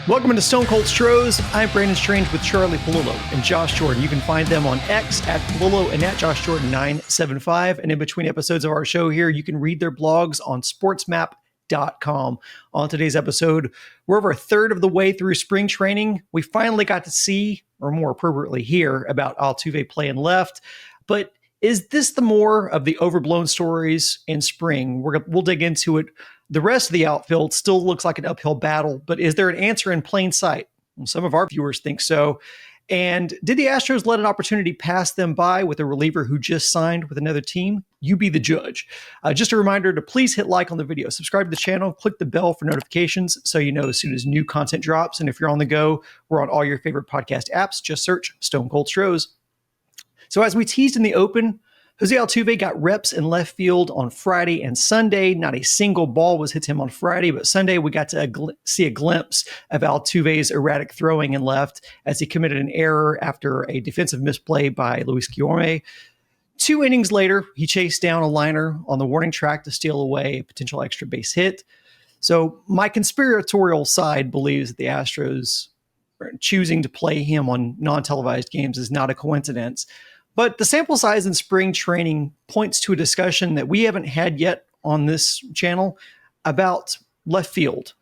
Welcome to Stone Cold Stros. I'm Brandon Strange with Charlie Palillo and Josh Jordan. You can find them on X at Palillo and at Josh Jordan 975. And in between episodes of our show here, you can read their blogs on sportsmap.com. On today's episode, we're over a third of the way through spring training. We finally got to see, or more appropriately hear, about Altuve playing left. But is this the more of the overblown stories in spring? We'll dig into it. The rest of the outfield still looks like an uphill battle, but is there an answer in plain sight? Well, some of our viewers think so. And did the Astros let an opportunity pass them by with a reliever who just signed with another team? You be the judge. Just a reminder to please hit like on the video, subscribe to the channel, click the bell for notifications so you know as soon as new content drops. And if you're on the go, we're on all your favorite podcast apps. Just search Stone Cold Stros. So as we teased in the open, Jose Altuve got reps in left field on Friday and Sunday. Not a single ball was hit to him on Friday, but Sunday we got to see a glimpse of Altuve's erratic throwing in left as he committed an error after a defensive misplay by Luis Guillorme. 2 innings later, he chased down a liner on the warning track to steal away a potential extra base hit. So my conspiratorial side believes that the Astros choosing to play him on non-televised games is not a coincidence. But the sample size in spring training points to a discussion that we haven't had yet on this channel about left field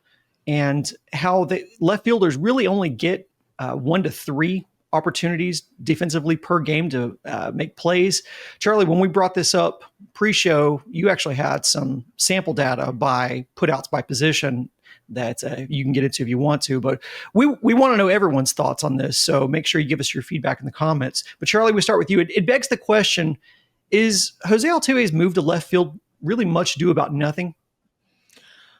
and how the left fielders really only get 1 to 3 opportunities defensively per game to make plays. Charlie, when we brought this up pre-show, you actually had some sample data by putouts by position that you can get into if you want to, but we want to know everyone's thoughts on this. So make sure you give us your feedback in the comments. But Charlie, we start with you. It begs the question, is Jose Altuve's move to left field really much ado about nothing?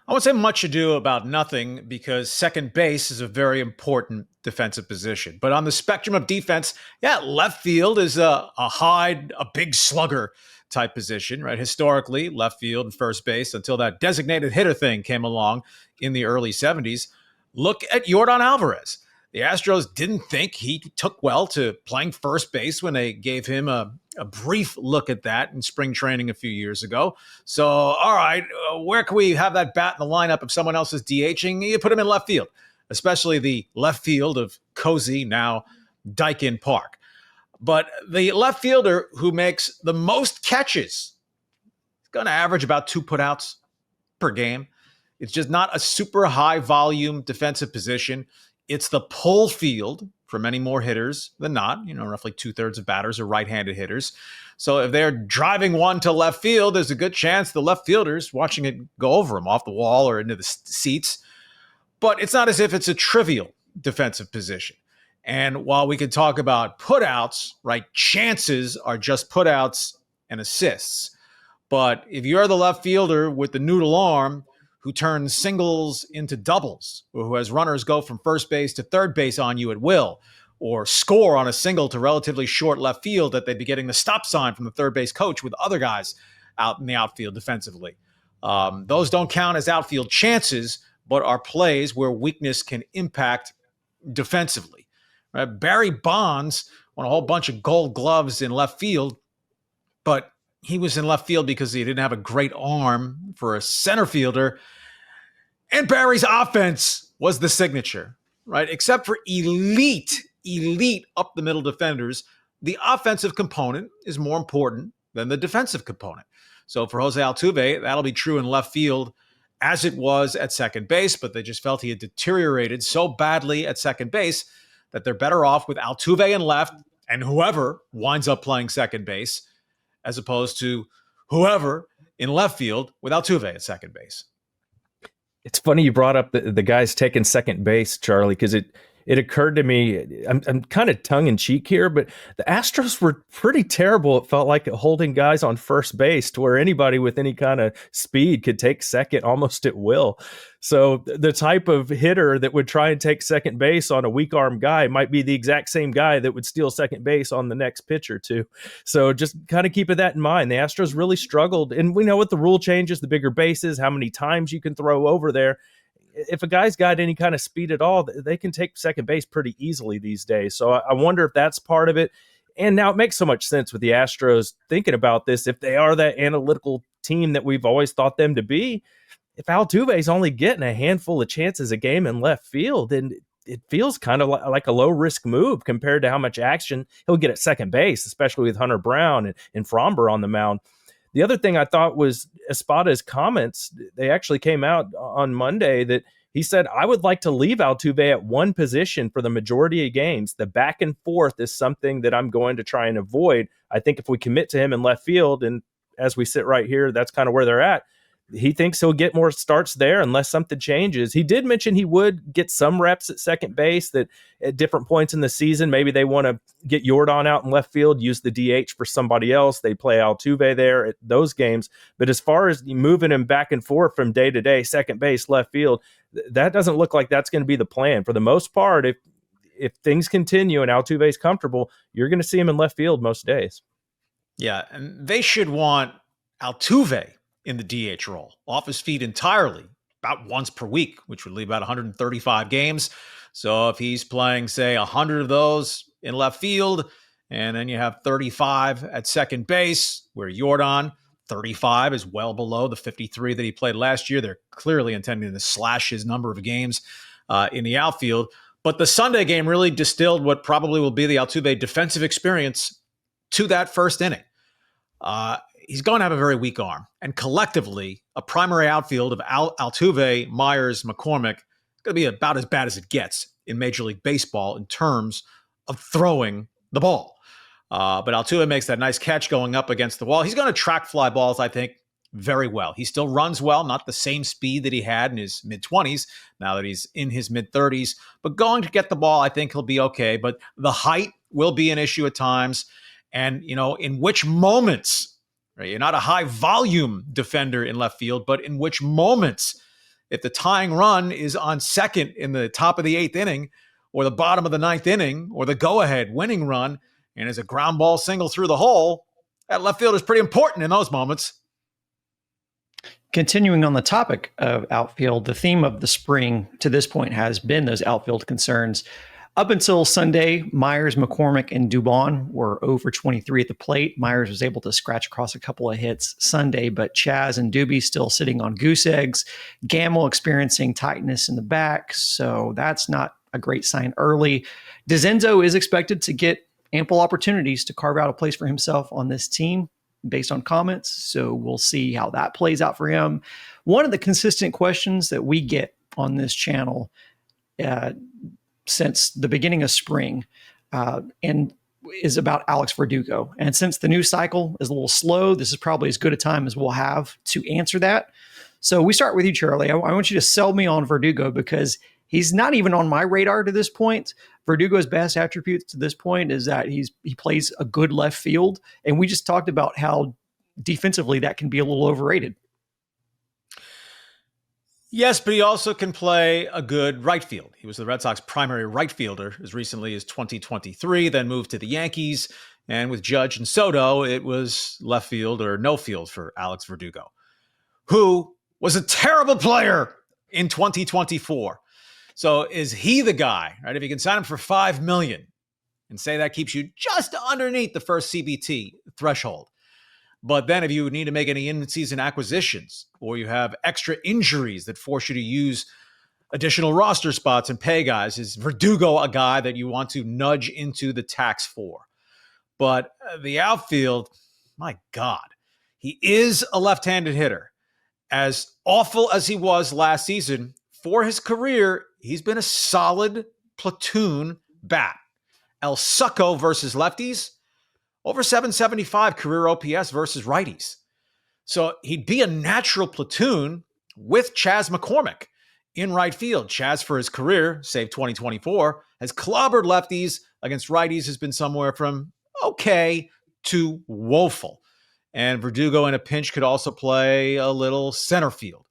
I would say much ado about nothing because second base is a very important defensive position. But on the spectrum of defense, left field is a big slugger type position, right? Historically, left field and first base, until that designated hitter thing came along in the early 70s. Look at Yordan Alvarez. The Astros didn't think he took well to playing first base when they gave him a brief look at that in spring training a few years ago. So, all right, where can we have that bat in the lineup if someone else is DHing? You put him in left field, especially the left field of Cozy, now Daikin Park. But the left fielder who makes the most catches is going to average about 2 putouts per game. It's just not a super high volume defensive position. It's the pull field for many more hitters than not. Roughly 2/3 of batters are right-handed hitters. So if they're driving one to left field, there's a good chance the left fielder's watching it go over him off the wall or into the seats. But it's not as if it's a trivial defensive position. And while we could talk about putouts, right, chances are just putouts and assists. But if you're the left fielder with the noodle arm who turns singles into doubles, or who has runners go from first base to third base on you at will, or score on a single to relatively short left field that they'd be getting the stop sign from the third base coach with other guys out in the outfield defensively. Those don't count as outfield chances, but are plays where weakness can impact defensively. Right? Barry Bonds won a whole bunch of gold gloves in left field, but he was in left field because he didn't have a great arm for a center fielder. And Barry's offense was the signature, right? Except for elite up the middle defenders, the offensive component is more important than the defensive component. So for Jose Altuve, that'll be true in left field as it was at second base, but they just felt he had deteriorated so badly at second base that they're better off with Altuve in left and whoever winds up playing second base, as opposed to whoever in left field with Altuve at second base. It's funny you brought up the guys taking second base, Charlie, because it occurred to me, I'm kind of tongue-in-cheek here, but the Astros were pretty terrible, it felt like, at holding guys on first base to where anybody with any kind of speed could take second almost at will. So the type of hitter that would try and take second base on a weak-armed guy might be the exact same guy that would steal second base on the next pitch or two. So just kind of keeping that in mind. The Astros really struggled, and we know what the rule changes, the bigger bases, how many times you can throw over there. If a guy's got any kind of speed at all, they can take second base pretty easily these days. So I wonder if that's part of it. And now it makes so much sense with the Astros thinking about this. If they are that analytical team that we've always thought them to be, if Altuve's only getting a handful of chances a game in left field, then it feels kind of like a low risk move compared to how much action he'll get at second base, especially with Hunter Brown and Fromber on the mound. The other thing I thought was Espada's comments. They actually came out on Monday that he said, I would like to leave Altuve at one position for the majority of games. The back and forth is something that I'm going to try and avoid. I think if we commit to him in left field, and as we sit right here, that's kind of where they're at, he thinks he'll get more starts there unless something changes. He did mention he would get some reps at second base, that at different points in the season, maybe they want to get Yordan out in left field, use the DH for somebody else. They play Altuve there at those games. But as far as moving him back and forth from day to day, second base, left field, that doesn't look like that's going to be the plan. For the most part, if things continue and Altuve's comfortable, you're going to see him in left field most days. Yeah, and they should want Altuve in the DH role, off his feet entirely, about once per week, which would leave about 135 games. So if he's playing, say, 100 of those in left field, and then you have 35 at second base, where Yordan, 35 is well below the 53 that he played last year. They're clearly intending to slash his number of games in the outfield. But the Sunday game really distilled what probably will be the Altuve defensive experience to that first inning. He's going to have a very weak arm. And collectively, a primary outfield of Altuve, Myers, McCormick is going to be about as bad as it gets in Major League Baseball in terms of throwing the ball. But Altuve makes that nice catch going up against the wall. He's going to track fly balls, I think, very well. He still runs well, not the same speed that he had in his mid-20s, now that he's in his mid-30s. But going to get the ball, I think he'll be okay. But the height will be an issue at times. And, in which moments, right? You're not a high volume defender in left field, but in which moments, if the tying run is on second in the top of the 8th inning or the bottom of the 9th inning or the go-ahead winning run and is a ground ball single through the hole, that left field is pretty important in those moments. Continuing on the topic of outfield, the theme of the spring to this point has been those outfield concerns. Up until Sunday, Myers, McCormick, and Dubon were 0 for 23 at the plate. Myers was able to scratch across a couple of hits Sunday, but Chaz and Doobie still sitting on goose eggs. Gamble experiencing tightness in the back, so that's not a great sign early. DeZenzo is expected to get ample opportunities to carve out a place for himself on this team based on comments, so we'll see how that plays out for him. One of the consistent questions that we get on this channel since the beginning of spring and is about Alex Verdugo. And since the news cycle is a little slow, this is probably as good a time as we'll have to answer that. So we start with you, Charlie. I want you to sell me on Verdugo because he's not even on my radar to this point. Verdugo's best attributes to this point is that he plays a good left field. And we just talked about how defensively that can be a little overrated. Yes, but he also can play a good right field. He was the Red Sox primary right fielder as recently as 2023, then moved to the Yankees. And with Judge and Soto, it was left field or no field for Alex Verdugo, who was a terrible player in 2024. So is he the guy, right? If you can sign him for $5 million and say that keeps you just underneath the first CBT threshold. But then if you need to make any in-season acquisitions or you have extra injuries that force you to use additional roster spots and pay guys, is Verdugo a guy that you want to nudge into the tax for? But the outfield, my God, he is a left-handed hitter. As awful as he was last season, for his career, he's been a solid platoon bat. El Succo versus lefties, over 775 career OPS versus righties. So he'd be a natural platoon with Chaz McCormick in right field. Chaz, for his career, save 2024, has clobbered lefties against righties, has been somewhere from okay to woeful. And Verdugo in a pinch could also play a little center field.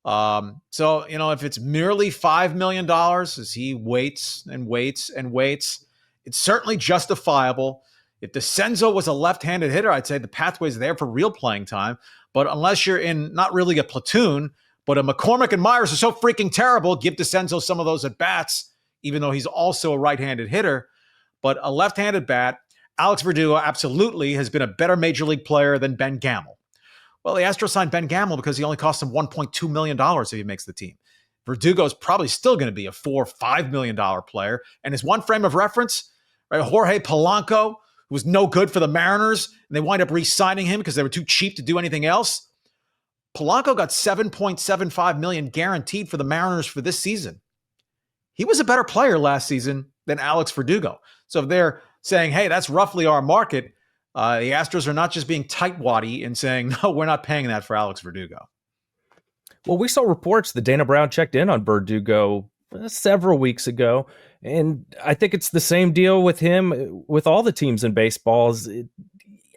So, if it's merely $5 million as he waits and waits and waits, it's certainly justifiable. If DeCenzo was a left-handed hitter, I'd say the pathway's there for real playing time. But unless you're in not really a platoon, but a McCormick and Myers are so freaking terrible, give DeCenzo some of those at-bats, even though he's also a right-handed hitter. But a left-handed bat, Alex Verdugo absolutely has been a better major league player than Ben Gamel, Well, the Astros signed Ben Gamel because he only cost them $1.2 million if he makes the team. Verdugo is probably still going to be a $4 or $5 million player. And his one frame of reference, right, Jorge Polanco, who was no good for the Mariners, and they wind up re-signing him because they were too cheap to do anything else. Polanco got $7.75 million guaranteed for the Mariners for this season. He was a better player last season than Alex Verdugo. So if they're saying, hey, that's roughly our market, the Astros are not just being tightwaddy and saying, no, we're not paying that for Alex Verdugo. Well, we saw reports that Dana Brown checked in on Verdugo several weeks ago, and I think it's the same deal with him with all the teams in baseball.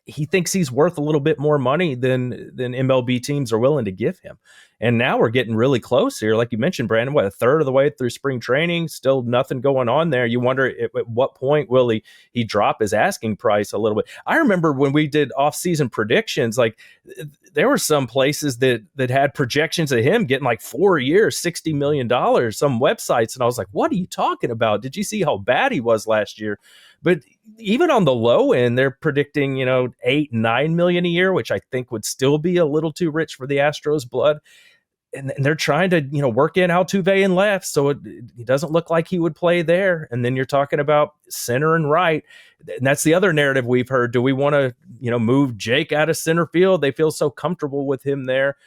He thinks he's worth a little bit more money than MLB teams are willing to give him. And now we're getting really close here. Like you mentioned, Brandon, a third of the way through spring training, still nothing going on there. You wonder at what point will he drop his asking price a little bit. I remember when we did off-season predictions, like there were some places that had projections of him getting like 4 years, $60 million, some websites. And I was like, what are you talking about? Did you see how bad he was last year? But even on the low end, they're predicting, $8-9 million a year, which I think would still be a little too rich for the Astros' blood. And they're trying to, work in Altuve and left, so it doesn't look like he would play there. And then you're talking about center and right, and that's the other narrative we've heard. Do we want to, move Jake out of center field? They feel so comfortable with him there.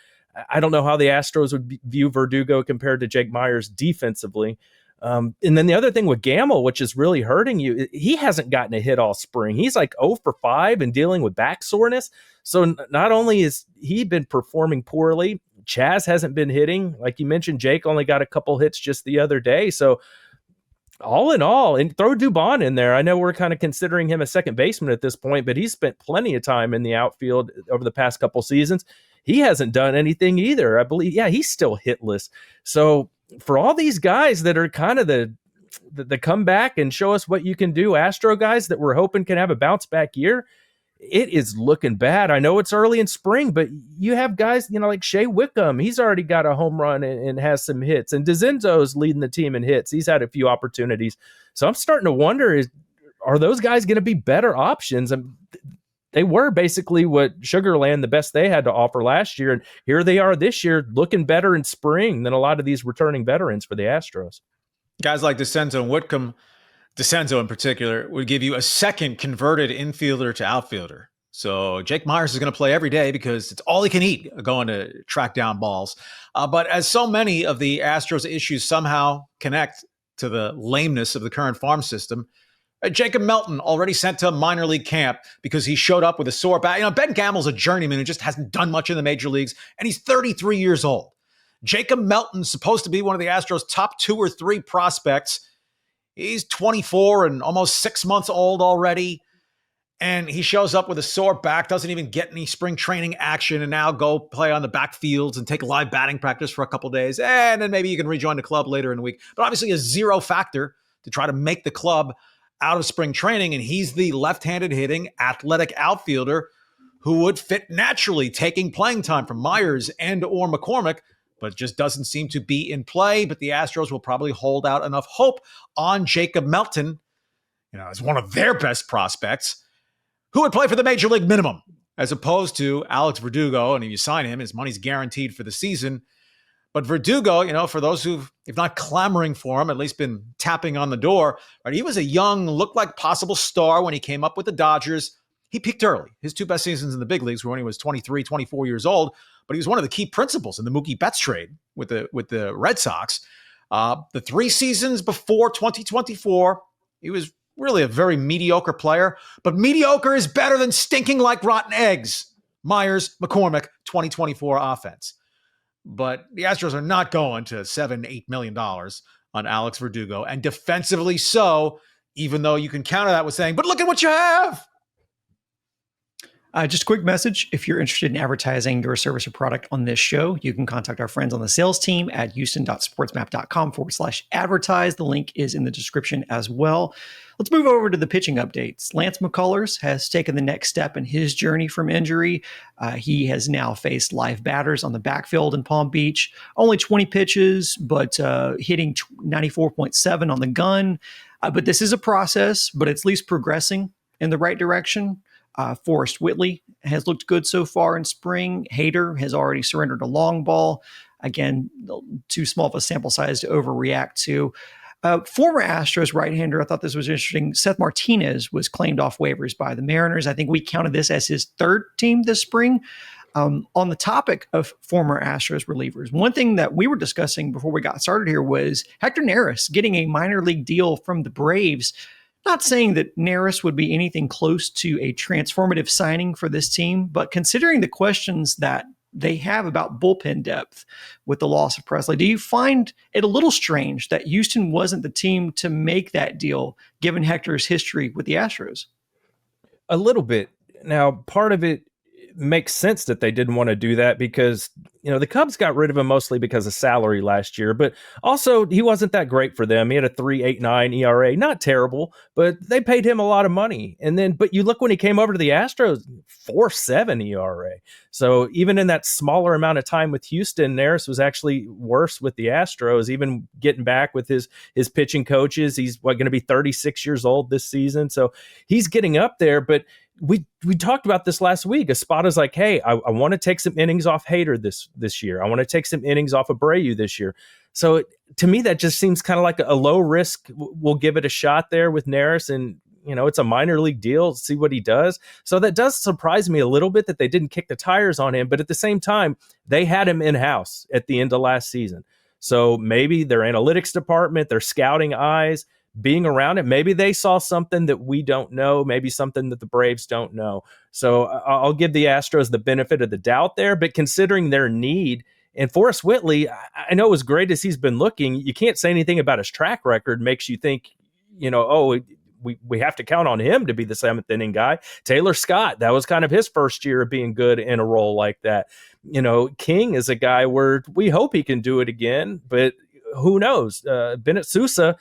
I don't know how the Astros would view Verdugo compared to Jake Myers defensively. And then the other thing with Gamel, which is really hurting you, he hasn't gotten a hit all spring. He's like 0 for 5 and dealing with back soreness. So not only has he been performing poorly, Chaz hasn't been hitting. Like you mentioned, Jake only got a couple hits just the other day. So all in all, and throw Dubon in there. I know we're kind of considering him a second baseman at this point, but he's spent plenty of time in the outfield over the past couple seasons. He hasn't done anything either. I believe, he's still hitless. So for all these guys that are kind of the come back and show us what you can do, Astro guys that we're hoping can have a bounce back year, it is looking bad. I know it's early in spring, but you have guys, like Shea Wickham. He's already got a home run and has some hits. And DeZenzo's leading the team in hits. He's had a few opportunities. So I'm starting to wonder, are those guys going to be better options? And they were basically what Sugarland, the best they had to offer last year. And here they are this year looking better in spring than a lot of these returning veterans for the Astros. Guys like DeCenzo and Whitcomb, DeCenzo in particular, would give you a second converted infielder to outfielder. So Jake Myers is going to play every day because it's all he can eat, going to track down balls. But as so many of the Astros issues somehow connect to the lameness of the current farm system, Jacob Melton already sent to minor league camp because he showed up with a sore back. Ben Gamel's a journeyman who just hasn't done much in the major leagues, and he's 33 years old. Jacob Melton's supposed to be one of the Astros' top 2 or 3 prospects. He's 24 and almost 6 months old already. And he shows up with a sore back, doesn't even get any spring training action, and now go play on the backfields and take live batting practice for a couple days. And then maybe you can rejoin the club later in the week. But obviously a zero factor to try to make the club out of spring training. And he's the left-handed hitting athletic outfielder who would fit naturally taking playing time from Myers and or McCormick, but just doesn't seem to be in play. But the Astros will probably hold out enough hope on Jacob Melton, as one of their best prospects, who would play for the major league minimum, as opposed to Alex Verdugo. And if you sign him, his money's guaranteed for the season. But Verdugo, for those who've, if not clamoring for him, at least been tapping on the door, right? He was a young, looked like possible star when he came up with the Dodgers. He peaked early. His 2 best seasons in the big leagues were when he was 23, 24 years old. But he was one of the key principals in the Mookie Betts trade with the Red Sox. The 3 seasons before 2024, he was really a very mediocre player. But mediocre is better than stinking like rotten eggs. Myers, McCormick, 2024 offense. But the Astros are not going to $7-8 million on Alex Verdugo. And defensively so, even though you can counter that with saying, but look at what you have. Just a quick message. If you're interested in advertising your service or product on this show, you can contact our friends on the sales team at houston.sportsmap.com/advertise. The link is in the description as well. Let's move over to the pitching updates. Lance McCullers has taken the next step in his journey from injury. He has now faced live batters on the backfield in Palm Beach. Only 20 pitches, but hitting 94.7 on the gun. But this is a process, but it's at least progressing in the right direction. Forrest Whitley has looked good so far in spring. Hader has already surrendered a long ball. Again, too small of a sample size to overreact to. Former Astros right-hander, I thought this was interesting. Seth Martinez was claimed off waivers by the Mariners. I think we counted this as his third team this spring. On the topic of former Astros relievers, one thing that we were discussing before we got started here was Hector Neris getting a minor league deal from the Braves. Not saying that Neris would be anything close to a transformative signing for this team, but considering the questions that they have about bullpen depth with the loss of Presley, do you find it a little strange that Houston wasn't the team to make that deal, given Hector's history with the Astros? A little bit. Now, part of it makes sense that they didn't want to do that because, the Cubs got rid of him mostly because of salary last year, but also he wasn't that great for them. He had a 3.89 ERA, not terrible, but they paid him a lot of money. But you look when he came over to the Astros, 4.7 ERA. So even in that smaller amount of time with Houston, Neris was actually worse with the Astros, even getting back with his pitching coaches. He's going to be 36 years old this season. So he's getting up there, but we talked about this last week. Espada's like, hey, I want to take some innings off Hader this year. I want to take some innings off Abreu this year. So to me, that just seems kind of like a low risk. We'll give it a shot there with Neris, and it's a minor league deal. See what he does. So that does surprise me a little bit that they didn't kick the tires on him. But at the same time, they had him in house at the end of last season. So maybe their analytics department, their scouting eyes, being around it, maybe they saw something that we don't know, maybe something that the Braves don't know. So I'll give the Astros the benefit of the doubt there, but considering their need, and Forrest Whitley, I know as great as he's been looking, you can't say anything about his track record makes you think, we have to count on him to be the seventh inning guy. Taylor Scott, that was kind of his first year of being good in a role like that. King is a guy where we hope he can do it again, but who knows? Bennett Sousa,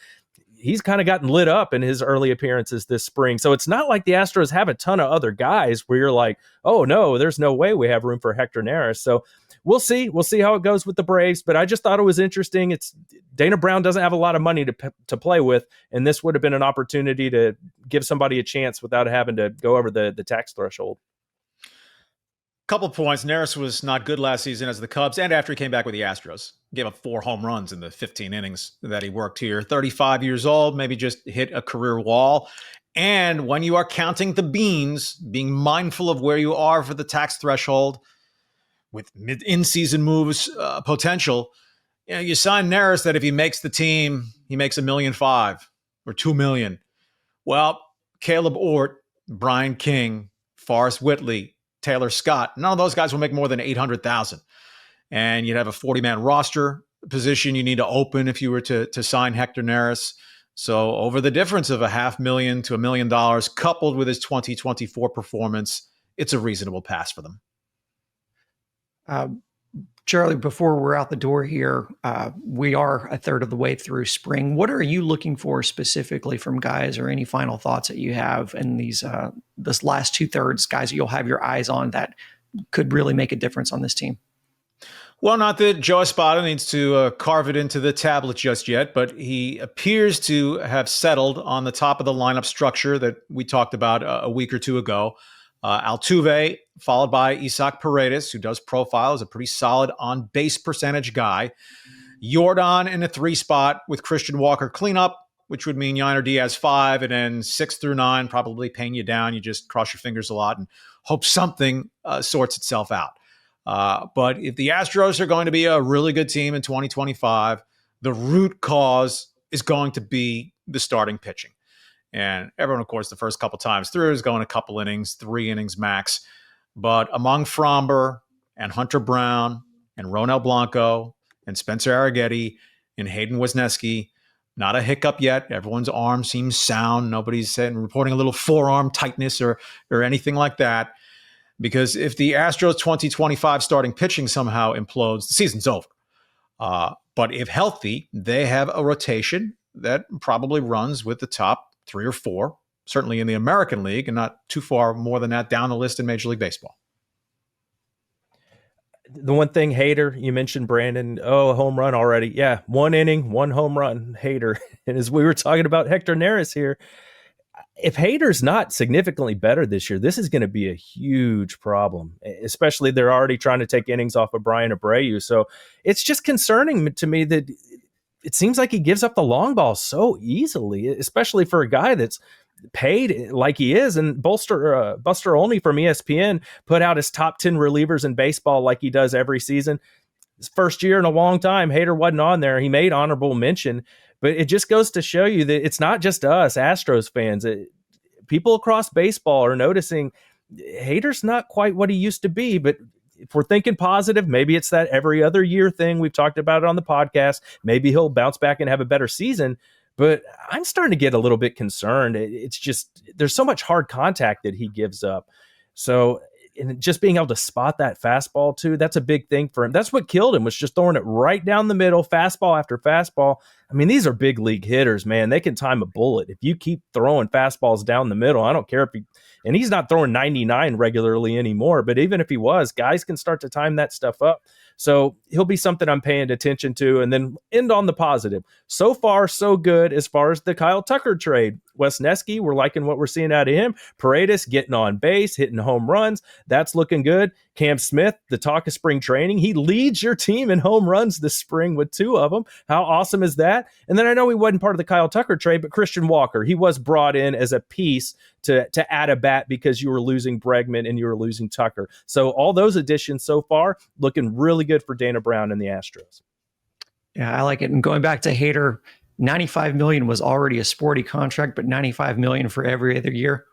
he's kind of gotten lit up in his early appearances this spring. So it's not like the Astros have a ton of other guys where you're like, oh no, there's no way we have room for Hector Neris. So we'll see how it goes with the Braves, but I just thought it was interesting. It's Dana Brown doesn't have a lot of money to play with, and this would have been an opportunity to give somebody a chance without having to go over the tax threshold. Couple points. Neris was not good last season as the Cubs and after he came back with the Astros. Gave up 4 home runs in the 15 innings that he worked here. 35 years old, maybe just hit a career wall. And when you are counting the beans, being mindful of where you are for the tax threshold with in-season moves potential, you sign Neris that if he makes the team, he makes $1.5 million or $2 million. Well, Caleb Ort, Brian King, Forrest Whitley, Taylor Scott, none of those guys will make more than $800,000. And you'd have a 40-man roster position you need to open if you were to sign Hector Neris. So over the difference of $500,000 to $1 million coupled with his 2024 performance, it's a reasonable pass for them. Charlie, before we're out the door here, we are a third of the way through spring. What are you looking for specifically from guys, or any final thoughts that you have in this last 2/3, guys that you'll have your eyes on that could really make a difference on this team? Well, not that Joe Espada needs to carve it into the tablet just yet, but he appears to have settled on the top of the lineup structure that we talked about a week or two ago. Altuve, followed by Isaac Paredes, who does profile as a pretty solid on-base percentage guy. Yordan in the 3 spot with Christian Walker cleanup, which would mean Yainer Diaz 5, and then 6 through 9 probably paying you down. You just cross your fingers a lot and hope something sorts itself out. But if the Astros are going to be a really good team in 2025, the root cause is going to be the starting pitching. And everyone, of course, the first couple times through is going a couple innings, 3 innings max. But among Fromber and Hunter Brown and Ronel Blanco and Spencer Arrighetti and Hayden Wesneski, not a hiccup yet. Everyone's arm seems sound. Nobody's reporting a little forearm tightness or anything like that. Because if the Astros 2025 starting pitching somehow implodes, the season's over. But if healthy, they have a rotation that probably runs with the top 3 or 4, certainly in the American League, and not too far more than that down the list in Major League Baseball. The one thing, Hader, you mentioned Brandon, a home run already. Yeah, 1 inning, 1 home run, Hader. And as we were talking about Hector Neris here, if Hader's not significantly better this year, this is going to be a huge problem, especially they're already trying to take innings off of Brian Abreu. So it's just concerning to me that it seems like he gives up the long ball so easily, especially for a guy that's paid like he is. And Buster Olney from ESPN put out his top 10 relievers in baseball like he does every season. His first year in a long time, Hader wasn't on there. He made honorable mention, but it just goes to show you that it's not just us Astros fans. People across baseball are noticing Hader's not quite what he used to be, but if we're thinking positive, maybe it's that every other year thing. We've talked about it on the podcast. Maybe he'll bounce back and have a better season. But I'm starting to get a little bit concerned. It's just there's so much hard contact that he gives up. So and just being able to spot that fastball too, that's a big thing for him. That's what killed him, was just throwing it right down the middle, fastball after fastball. I mean, these are big league hitters, man. They can time a bullet. If you keep throwing fastballs down the middle, I don't care if and he's not throwing 99 regularly anymore, but even if he was, guys can start to time that stuff up. So he'll be something I'm paying attention to. And then end on the positive. So far, so good as far as the Kyle Tucker trade. Wesneski, we're liking what we're seeing out of him. Paredes getting on base, hitting home runs. That's looking good. Cam Smith, the talk of spring training. He leads your team in home runs this spring with 2 of them. How awesome is that? And then I know he wasn't part of the Kyle Tucker trade, but Christian Walker, he was brought in as a piece to add a bat because you were losing Bregman and you were losing Tucker. So all those additions so far looking really good for Dana Brown and the Astros. Yeah, I like it. And going back to Hader, $95 million was already a sporty contract, but $95 million for every other year.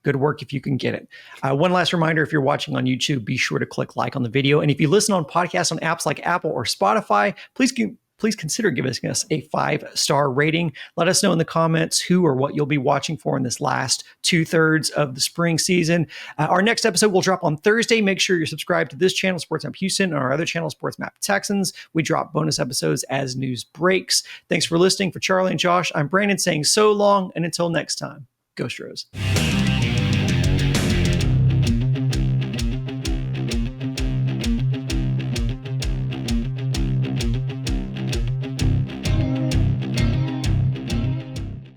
Good work if you can get it. One last reminder, if you're watching on YouTube, be sure to click like on the video. And if you listen on podcasts on apps like Apple or Spotify, please consider giving us a 5-star rating. Let us know in the comments who or what you'll be watching for in this last 2/3 of the spring season. Our next episode will drop on Thursday. Make sure you're subscribed to this channel, Sports Map Houston, and our other channel, Sports Map Texans. We drop bonus episodes as news breaks. Thanks for listening. For Charlie and Josh, I'm Brandon saying so long, and until next time, go Stros.